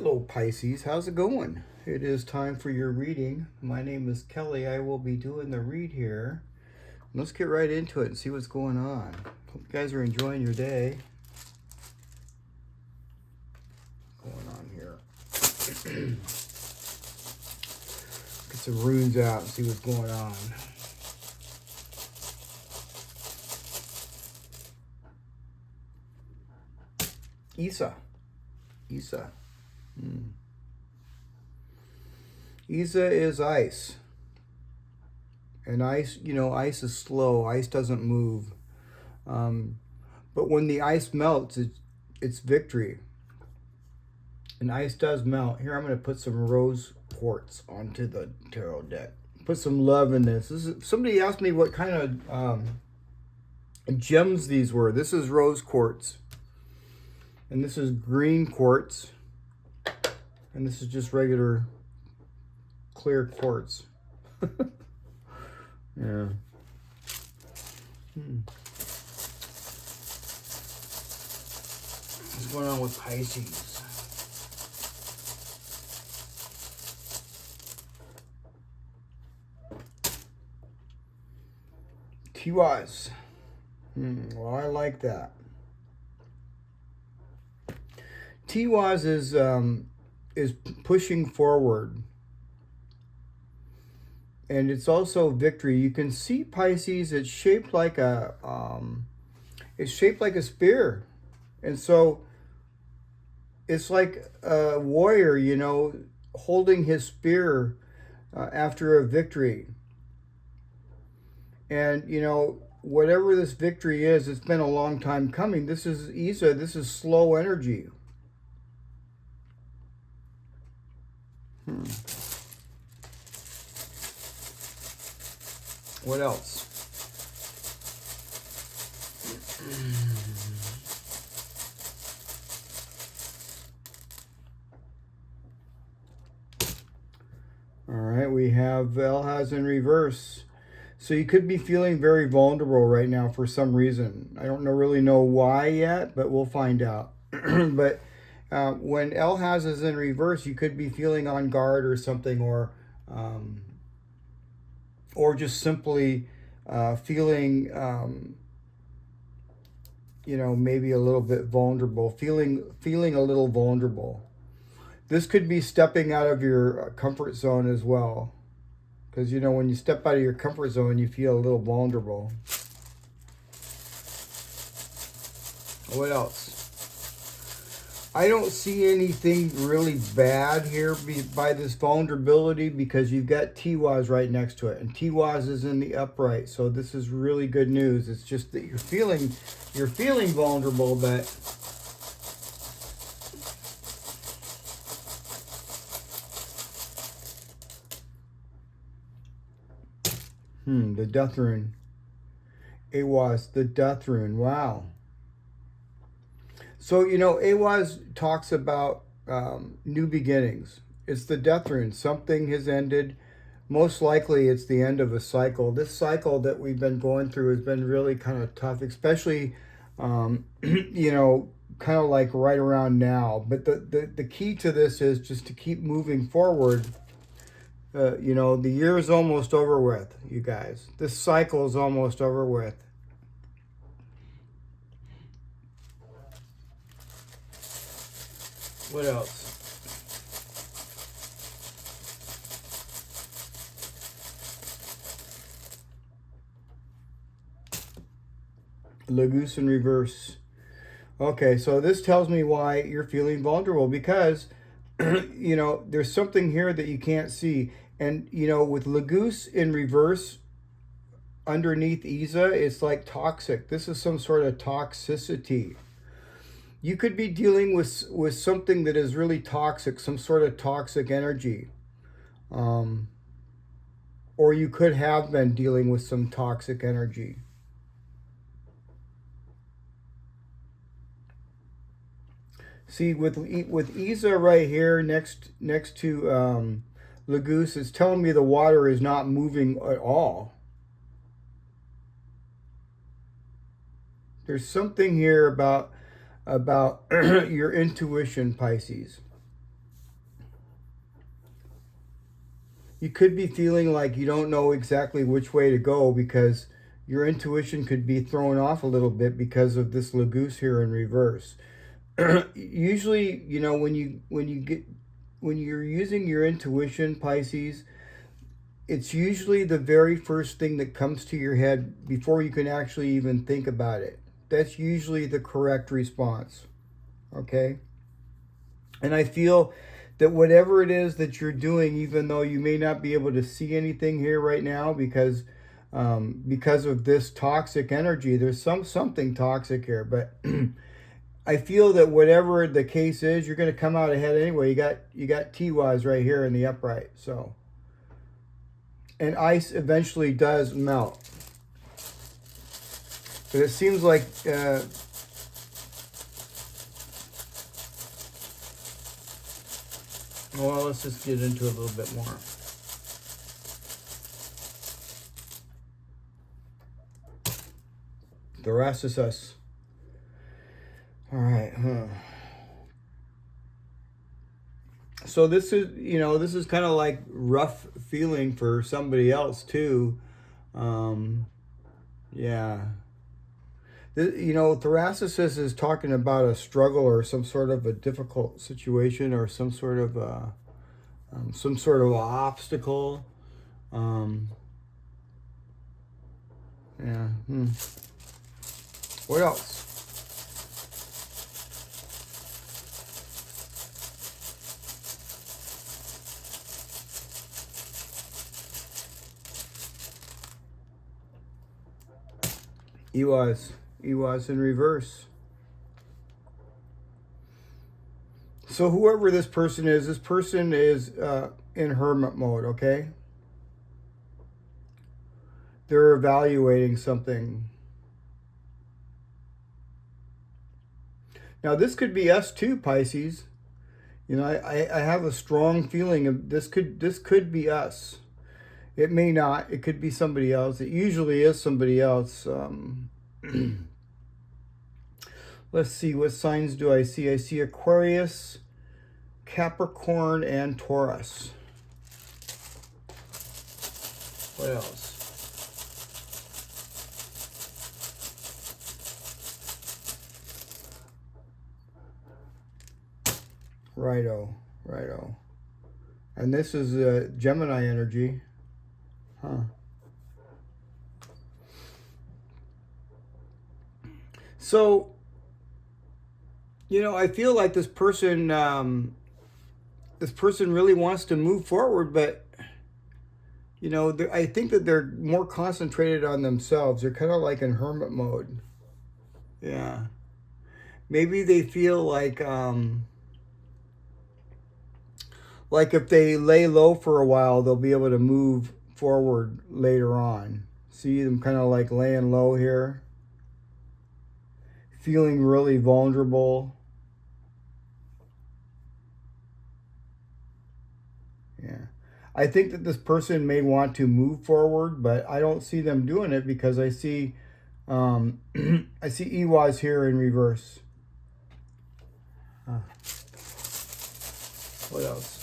Hello Pisces, how's it going? It is time for your reading. My name is Kelly. I will be doing the read here. Let's get right into it and see what's going on. Hope you guys are enjoying your day. What's going on here? Get some runes out and see what's going on. Isa. Isa is ice. And ice, ice is slow. Ice doesn't move. But when the ice melts, it's victory. And ice does melt. Here, I'm going to put some rose quartz onto the tarot deck. Put some love in this. Somebody asked me what kind of gems these were. This is rose quartz. And this is green quartz. And this is just regular clear quartz. Yeah. What's going on with Pisces? Tiwaz. Well, I like that. Tiwaz is pushing forward. And it's also victory. You can see Pisces, it's shaped like a spear. And so it's like a warrior, holding his spear after a victory. And, whatever this victory is, it's been a long time coming. This is Isa, this is slow energy. What else? All right, we have Elhaz in reverse. So you could be feeling very vulnerable right now for some reason. I don't really know why yet, but we'll find out. But when Elhaz is in reverse, you could be feeling on guard or something, or just simply feeling, maybe a little bit vulnerable, feeling a little vulnerable. This could be stepping out of your comfort zone as well. Because, when you step out of your comfort zone, you feel a little vulnerable. What else? I don't see anything really bad here by this vulnerability, because you've got Tiwaz right next to it. And Tiwaz is in the upright. So this is really good news. It's just that you're feeling vulnerable, but the Death Rune. Elhaz, the Death Rune. Wow. So, Elhaz talks about new beginnings. It's the Death Rune. Something has ended. Most likely it's the end of a cycle. This cycle that we've been going through has been really kind of tough, especially, kind of like right around now. But the key to this is just to keep moving forward. The year is almost over with, you guys. This cycle is almost over with. What else? Laguz in reverse. Okay, so this tells me why you're feeling vulnerable, because, there's something here that you can't see. And, with Laguz in reverse, underneath Isa, it's like toxic. This is some sort of toxicity. You could be dealing with something that is really toxic, some sort of toxic energy. Or you could have been dealing with some toxic energy. See, with Isa right here next to Laguz, it's telling me the water is not moving at all. There's something here about your intuition, Pisces. you could be feeling like you don't know exactly which way to go because your intuition could be thrown off a little bit because of this Laguz here in reverse. Usually, you know, when you're using your intuition, Pisces, it's usually the very first thing that comes to your head before you can actually even think about it. That's usually the correct response. Okay? And I feel that whatever it is that you're doing, even though you may not be able to see anything here right now because of this toxic energy, there's something toxic here, but I feel that whatever the case is, you're going to come out ahead anyway. You got Tiwaz right here in the upright. So, and ice eventually does melt, but it seems like well, let's just get into it a little bit more. The rest is us. All right. So this is, you know, this is kind of like rough feeling for somebody else too. Yeah. You know, thoracicis is talking about a struggle or some sort of a difficult situation or some sort of obstacle. Yeah. What else? Elhaz in reverse. So whoever this person is in hermit mode, okay? They're evaluating something. Now this could be us too, Pisces. You know, I have a strong feeling of this could be us. It may not. It could be somebody else. It usually is somebody else. Let's see. What signs do I see? I see Aquarius, Capricorn, and Taurus. What else? Righto. And this is Gemini energy. Huh. So, you know, I feel like this person really wants to move forward, but, you know, I think that they're more concentrated on themselves. They're kind of like in hermit mode. Yeah. Maybe they feel like if they lay low for a while, they'll be able to move forward later on. See them kind of like laying low here, feeling really vulnerable. Yeah, I think that this person may want to move forward, but I don't see them doing it because I see I see Elhaz here in reverse. What else?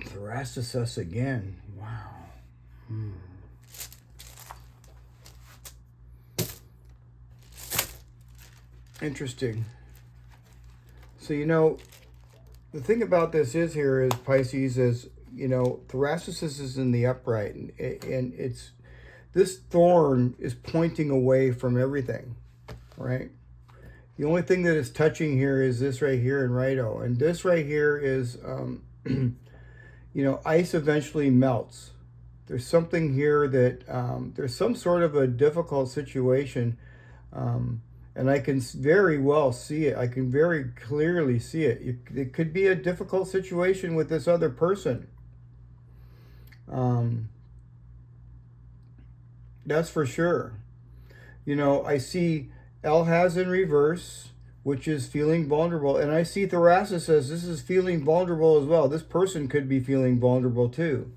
Thoracicis again. Wow. Interesting. So, you know, the thing about this is here is Pisces is, you know, thoracicis is in the upright, and it's this thorn is pointing away from everything, right? The only thing that is touching here is this right here in righto, and this right here is you know, ice eventually melts. There's something here that there's some sort of a difficult situation, and I can very well see it. I can very clearly see it. It could be a difficult situation with this other person. That's for sure. You know, I see Elhaz in reverse, which is feeling vulnerable. And I see thoracicis says this is feeling vulnerable as well. This person could be feeling vulnerable too.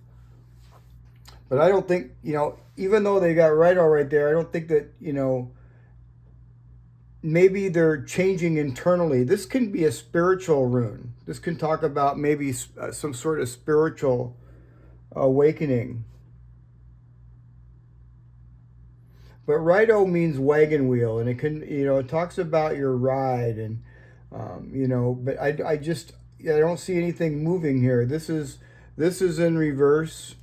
But I don't think, you know, even though they got Rido right there, I don't think that, you know, maybe they're changing internally. This can be a spiritual rune. This can talk about maybe some sort of spiritual awakening. But Rido means wagon wheel, and it can, you know, it talks about your ride, and you know, but I just, I don't see anything moving here. This is in reverse,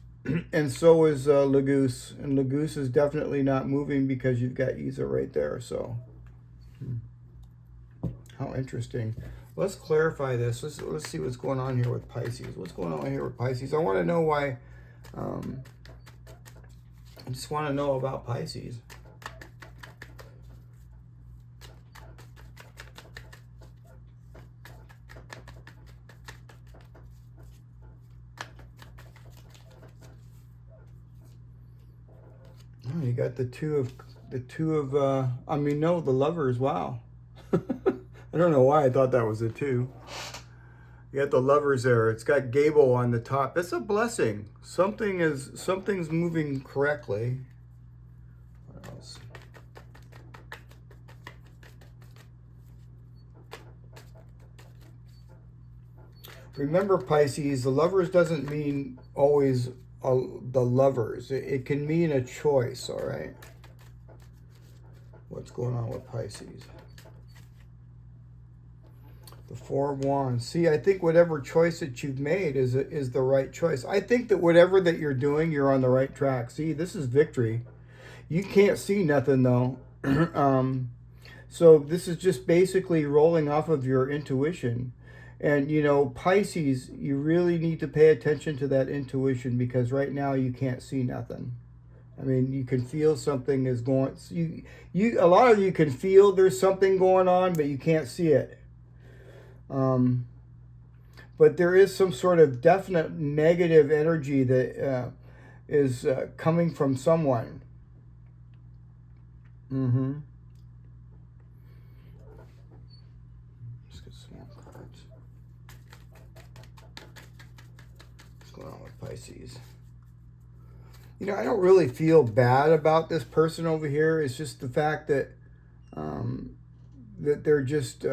and so is Laguz, and Laguz is definitely not moving because you've got Isa right there. So, how interesting. Let's clarify this. Let's see what's going on here with Pisces. What's going on here with Pisces? I want to know why. I just want to know about Pisces. Oh, you got the two of I mean, no, the Lovers. Wow. I don't know why I thought that was a two. You got the Lovers there. It's got Gable on the top. It's a blessing. Something's moving correctly. What else? Remember, Pisces, the Lovers doesn't mean always the lovers. It can mean a choice, all right? What's going on with Pisces? The Four of Wands. See, I think whatever choice that you've made is the right choice. I think that whatever that you're doing, you're on the right track. See, this is victory. You can't see nothing, though. So this is just basically rolling off of your intuition. And, you know, Pisces, you really need to pay attention to that intuition, because right now you can't see nothing. I mean, you can feel something is going... a lot of you can feel there's something going on, but you can't see it. But there is some sort of definite negative energy that is coming from someone. Let's get some more cards. What's going on with Pisces? You know, I don't really feel bad about this person over here. It's just the fact that that they're just...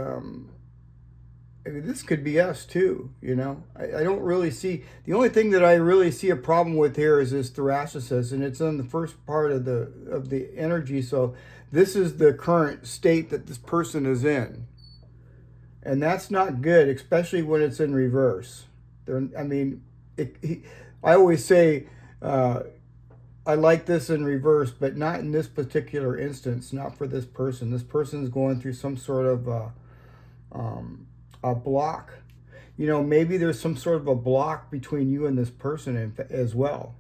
I mean, this could be us too, you know. I don't really see... The only thing that I really see a problem with here is this thoracicis, and it's on the first part of the energy. So this is the current state that this person is in. And that's not good, especially when it's in reverse. I mean, I always say, I like this in reverse, but not in this particular instance, not for this person. This person is going through some sort of... a block. You know, maybe there's some sort of a block between you and this person as well.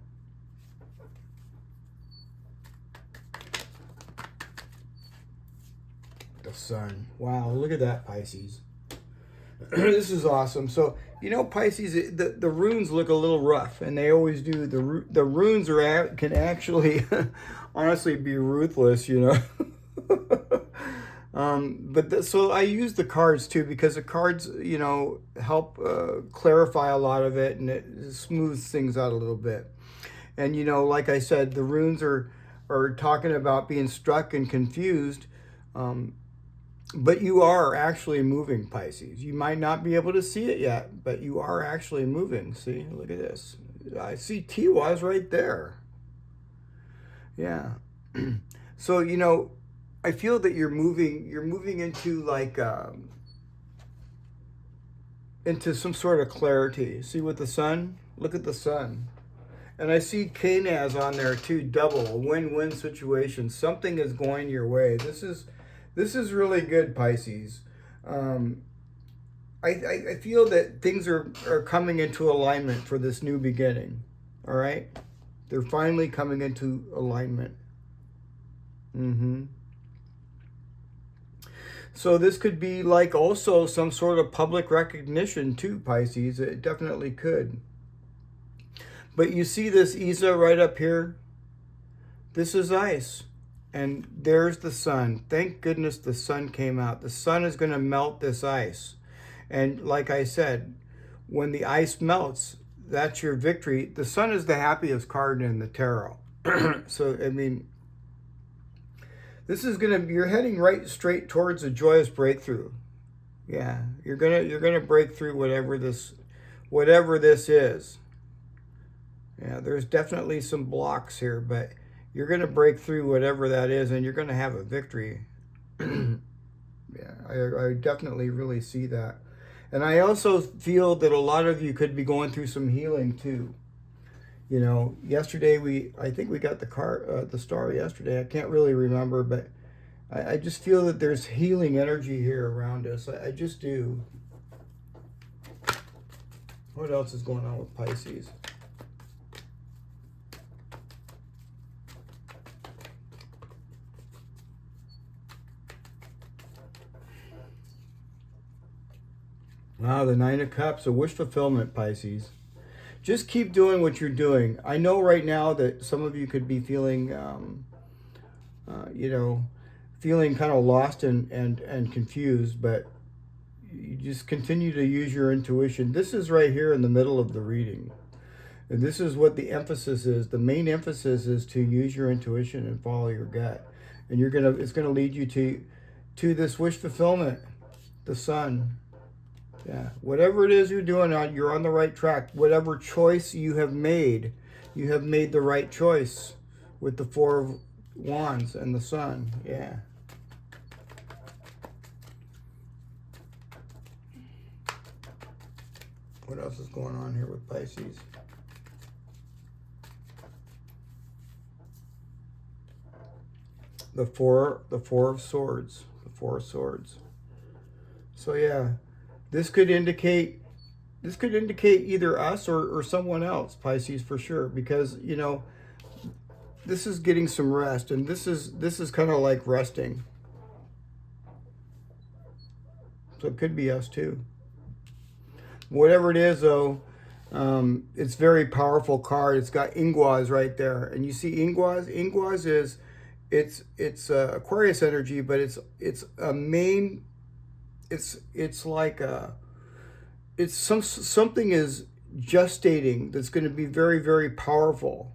The Sun. Wow, look at that, Pisces. This is awesome. So, you know, Pisces, the runes look a little rough, and they always do. The runes can actually, honestly, be ruthless, you know. So I use the cards too, because the cards, you know, help clarify a lot of it, and it smooths things out a little bit. And, you know, like I said, the runes are talking about being struck and confused, but you are actually moving, Pisces. You might not be able to see it yet, but you are actually moving. See, look at this. I see Tiwaz right there. Yeah. So, you know, I feel that you're moving into like into some sort of clarity. See with the Sun? Look at the Sun. And I see Canaz on there too, double, a win-win situation. Something is going your way. This is really good, Pisces. I feel that things are coming into alignment for this new beginning. All right? They're finally coming into alignment. So this could be like also some sort of public recognition too, Pisces. It definitely could. But you see this Isa right up here? This is ice. And there's the Sun. Thank goodness the Sun came out. The Sun is going to melt this ice. And like I said, when the ice melts, that's your victory. The sun is the happiest card in the tarot. So, I mean, this is you're heading right straight towards a joyous breakthrough. Yeah, you're gonna break through whatever this is. Yeah, there's definitely some blocks here, but you're gonna break through whatever that is, and you're gonna have a victory. Yeah, I definitely really see that. And I also feel that a lot of you could be going through some healing too. You know, yesterday I think we got the star yesterday. I can't really remember, but I just feel that there's healing energy here around us. I just do. What else is going on with Pisces? Wow, the Nine of Cups, a wish fulfillment, Pisces. Just keep doing what you're doing. I know right now that some of you could be feeling, you know, feeling kind of lost and confused, but you just continue to use your intuition. This is right here in the middle of the reading. And this is what the emphasis is. The main emphasis is to use your intuition and follow your gut. And it's gonna lead you to this wish fulfillment, the sun. Yeah, whatever it is you're doing, you're on the right track. Whatever choice you have made the right choice with the Four of Wands and the sun. Yeah. What else is going on here with Pisces? The Four of Swords. The Four of Swords. So yeah. This could indicate either us or someone else, Pisces, for sure, because, you know, this is getting some rest, and this is kind of like resting. So it could be us too. Whatever it is, though, it's a very powerful card. It's got Ingwaz right there, and you see Ingwaz. Ingwaz is it's Aquarius energy, but it's a main. It's like something is gestating that's going to be very, very powerful.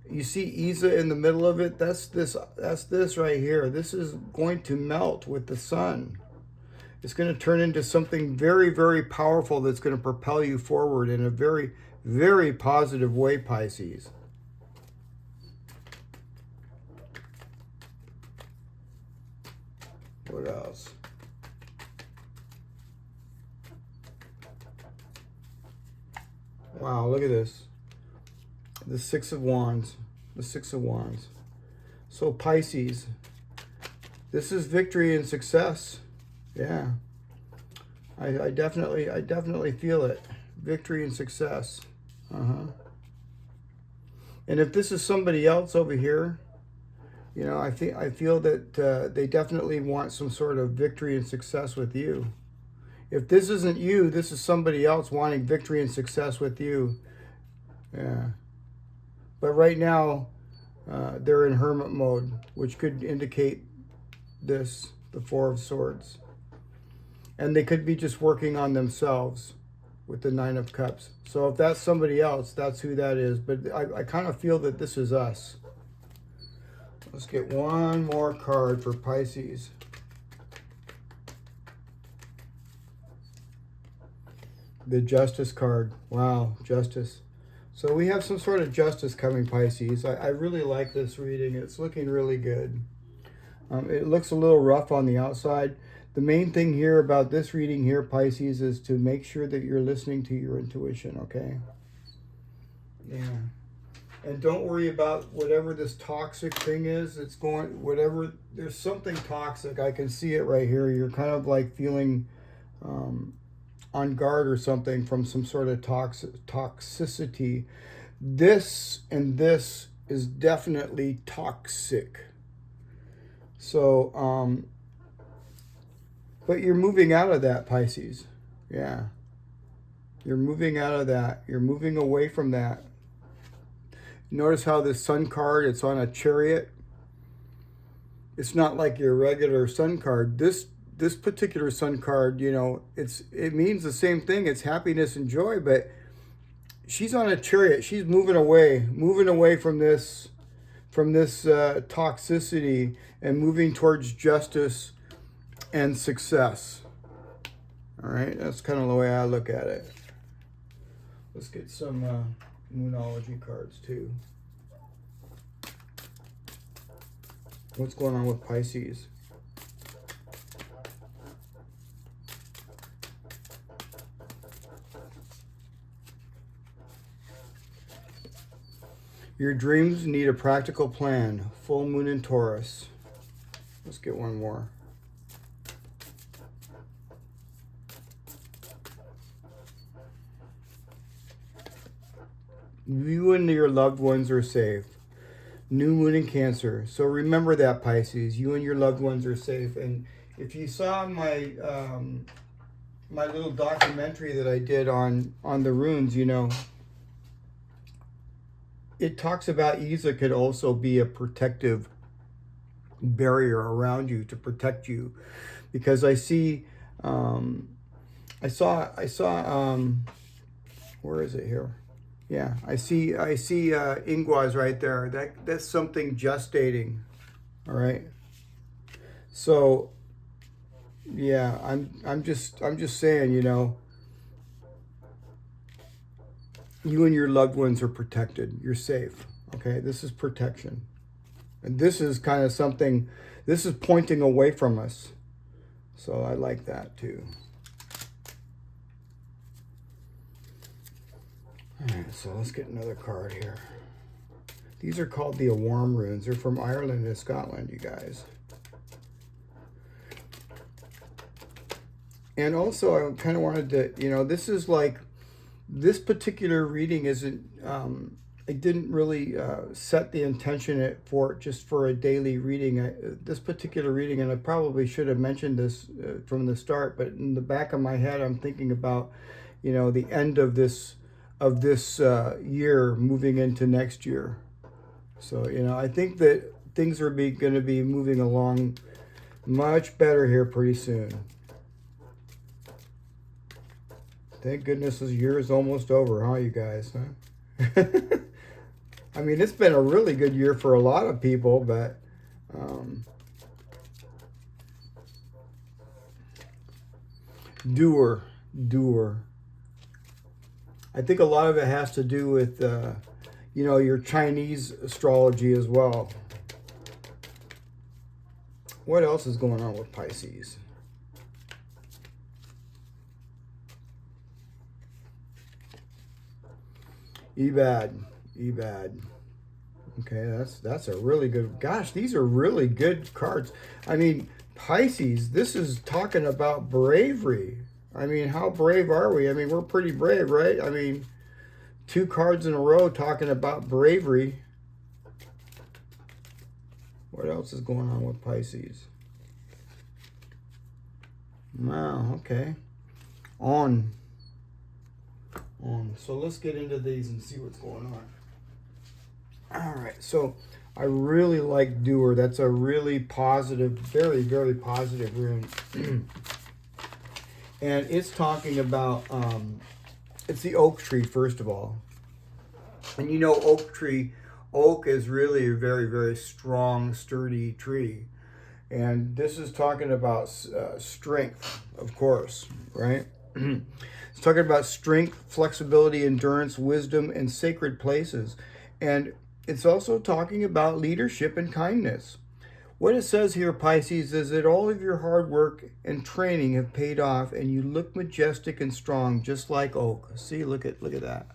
You see Isa in the middle of it. That's this right here. This is going to melt with the sun. It's going to turn into something very, very powerful that's going to propel you forward in a very, very positive way, Pisces. What else? Wow, look at this. The Six of Wands. The Six of Wands. So Pisces, this is victory and success. Yeah. I definitely feel it. Victory and success. And if this is somebody else over here, you know, I feel that they definitely want some sort of victory and success with you. If this isn't you, this is somebody else wanting victory and success with you. Yeah. But right now, they're in hermit mode, which could indicate this, the Four of Swords. And they could be just working on themselves with the Nine of Cups. So if that's somebody else, that's who that is. But I kind of feel that this is us. Let's get one more card for Pisces. The Justice card. Wow, Justice. So we have some sort of justice coming, Pisces. I really like this reading. It's looking really good. It looks a little rough on the outside. The main thing here about this reading here, Pisces, is to make sure that you're listening to your intuition, okay? Yeah. And don't worry about whatever this toxic thing is. It's going, whatever, there's something toxic. I can see it right here. You're kind of like feeling on guard or something from some sort of toxicity. This and this is definitely toxic. So, but you're moving out of that, Pisces. Yeah. You're moving out of that. You're moving away from that. Notice how this sun card, it's on a chariot. It's not like your regular sun card. This particular sun card, you know, it means the same thing. It's happiness and joy, but she's on a chariot. She's moving away from this toxicity and moving towards justice and success. All right, that's kind of the way I look at it. Let's get some Moonology cards too. What's going on with Pisces? Your dreams need a practical plan. Full moon in Taurus. Let's get one more. You and your loved ones are safe. New moon in Cancer. So remember that, Pisces. You and your loved ones are safe. And if you saw my my little documentary that I did on the runes, you know, it talks about Isa could also be a protective barrier around you to protect you, because I see, I saw, where is it here? Yeah, I see Ingwaz right there. That's something gestating. All right. So, yeah, I'm just saying, you know, you and your loved ones are protected. You're safe. Okay, this is protection. And this is kind of something, this is pointing away from us. So I like that too. All right, so let's get another card here. These are called the Awarm runes. They're from Ireland and Scotland, you guys. And also, I kind of wanted to, you know, this is like, this particular reading isn't, I didn't really set the intention for just for a daily reading. This particular reading, and I probably should have mentioned this from the start, but in the back of my head, I'm thinking about, you know, the end of this year moving into next year. So, you know, I think that things are going to be moving along much better here pretty soon. Thank goodness this year is almost over, huh, you guys? Huh? I mean, it's been a really good year for a lot of people, but doer. I think a lot of it has to do with, you know, your Chinese astrology as well. What else is going on with Pisces? Ebad. Okay, that's a really good, gosh, these are really good cards. I mean, Pisces, this is talking about bravery. I mean, how brave are we? I mean, we're pretty brave, right? I mean, 2 cards in a row talking about bravery. What else is going on with Pisces? Wow, okay. On. So let's get into these and see what's going on. All right, so I really like Doer. That's a really positive, very, very positive rune. And it's talking about, it's the oak tree, first of all. And you know, oak is really a very, very strong, sturdy tree. And this is talking about strength, of course, right? It's talking about strength, flexibility, endurance, wisdom, and sacred places. And it's also talking about leadership and kindness. What it says here, Pisces, is that all of your hard work and training have paid off, and you look majestic and strong, just like oak. See, look at that.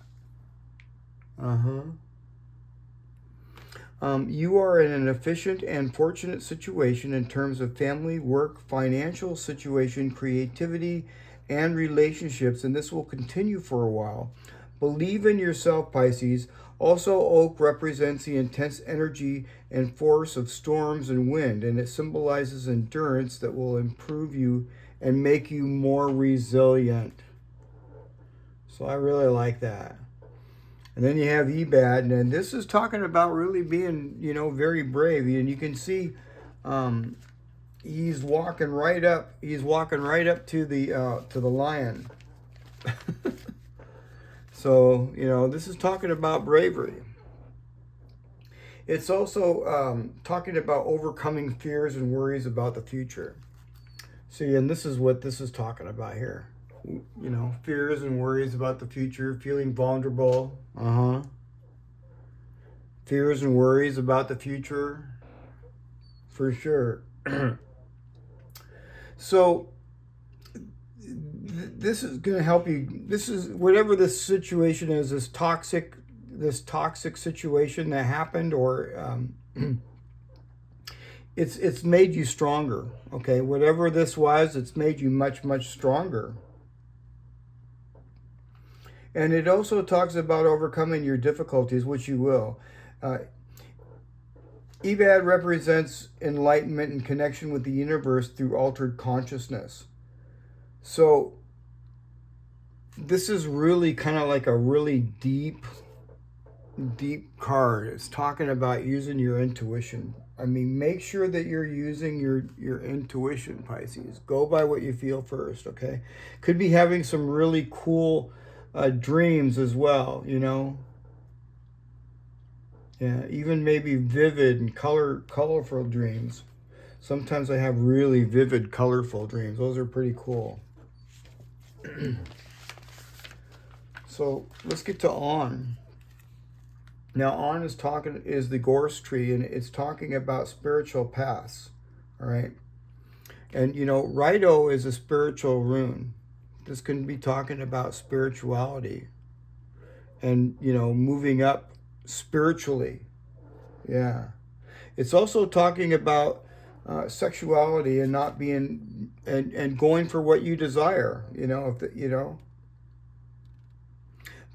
You are in an efficient and fortunate situation in terms of family, work, financial situation, creativity, and relationships, and this will continue for a while. Believe in yourself, Pisces. Also, oak represents the intense energy and force of storms and wind, and it symbolizes endurance that will improve you and make you more resilient. So I really like that. And then you have Ebad, and this is talking about really being, you know, very brave. And you can see he's walking right up to the lion. So, you know, this is talking about bravery. It's also talking about overcoming fears and worries about the future. See, and this is what this is talking about here. You know, fears and worries about the future, feeling vulnerable. Fears and worries about the future, for sure. So, this is going to help you. This is whatever this situation is, this toxic situation that happened, or it's made you stronger. Okay, whatever this was, it's made you much stronger. And it also talks about overcoming your difficulties, which you will. Evad represents enlightenment and connection with the universe through altered consciousness. So this is really kind of like a really deep card. It's talking about using your intuition. I mean, make sure that you're using your intuition, Pisces. Go by what you feel first, okay? Could be having some really cool dreams as well, you know? Yeah, even maybe vivid and colorful dreams. Sometimes I have really vivid, colorful dreams. Those are pretty cool. So let's get to On. Now, On is the gorse tree, and it's talking about spiritual paths. All right. And, you know, Rido is a spiritual rune. This can be talking about spirituality and, you know, moving up spiritually. Yeah. It's also talking about sexuality and not being, and going for what you desire, you know,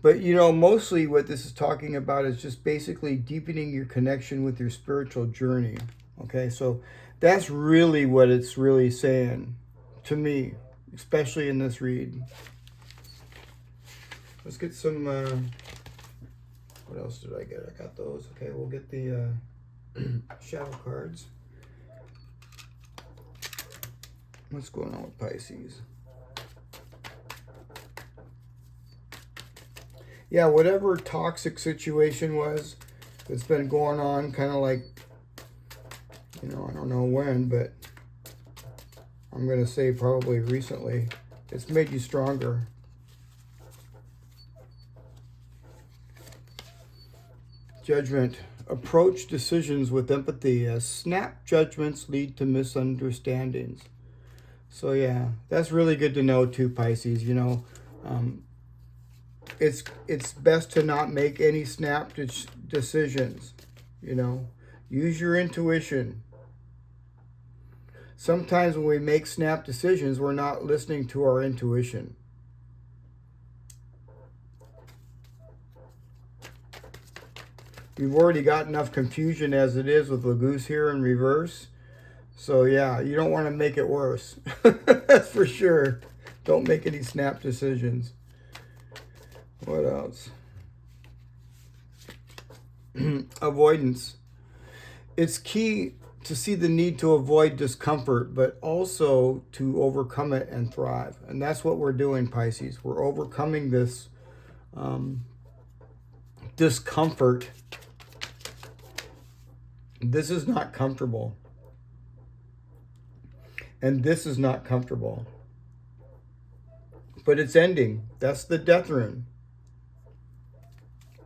But, you know, mostly what this is talking about is just basically deepening your connection with your spiritual journey. Okay, so that's really what it's really saying to me, especially in this read. Let's get some, what else did I get? I got those. Okay, we'll get the shadow cards. What's going on with Pisces? Yeah, whatever toxic situation was that's been going on, kind of like, you know, I don't know when, but I'm going to say probably recently, it's made you stronger. Judgment. Approach decisions with empathy, as snap judgments lead to misunderstandings. So yeah, that's really good to know too, Pisces. You know, it's best to not make any snap decisions. You know, use your intuition. Sometimes when we make snap decisions, we're not listening to our intuition. We've already got enough confusion as it is with Laguz here in reverse. So yeah, you don't want to make it worse. That's for sure. Don't make any snap decisions. What else? Avoidance. It's key to see the need to avoid discomfort, but also to overcome it and thrive. And that's what we're doing, Pisces. We're overcoming this discomfort. This is not comfortable. And this is not comfortable. But it's ending. That's the Death Rune.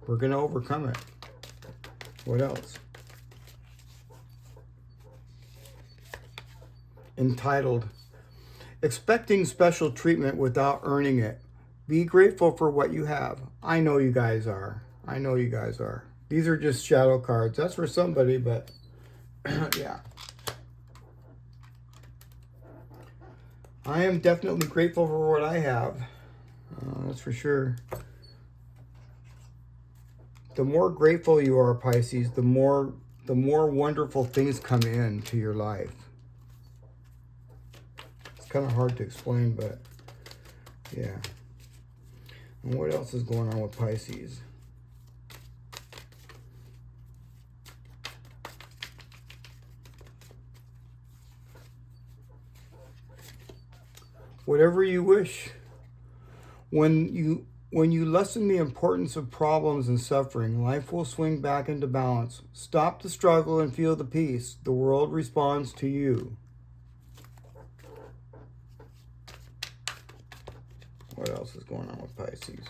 We're going to overcome it. What else? Entitled, expecting special treatment without earning it. Be grateful for what you have. I know you guys are. I know you guys are. These are just shadow cards. That's for somebody, but yeah. I am definitely grateful for what I have. That's for sure. The more grateful you are, Pisces, the more wonderful things come into your life. It's kind of hard to explain, but yeah. And what else is going on with Pisces? Whatever you wish. When When you lessen the importance of problems and suffering, life will swing back into balance. Stop the struggle and feel the peace. The world responds to you. What else is going on with Pisces?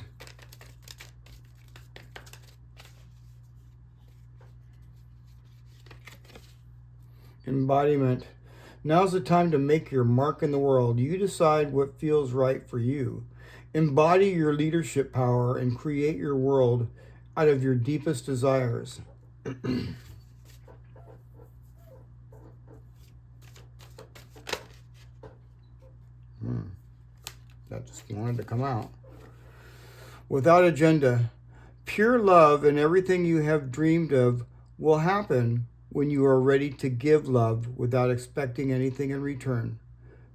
Embodiment. Now's the time to make your mark in the world. You decide what feels right for you. Embody your leadership power and create your world out of your deepest desires. That just wanted to come out. Without agenda, pure love and everything you have dreamed of will happen when you are ready to give love without expecting anything in return.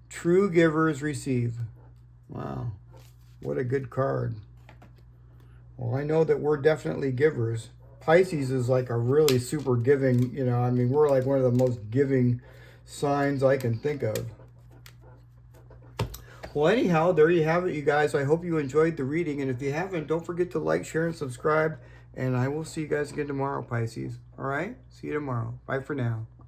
True givers receive. Wow, what a good card. Well, I know that we're definitely givers. Pisces is like a really super giving, you know, I mean, we're like one of the most giving signs I can think of. Well, anyhow, there you have it, you guys. I hope you enjoyed the reading. And if you haven't, don't forget to like, share, and subscribe. And I will see you guys again tomorrow, Pisces. All right? See you tomorrow. Bye for now.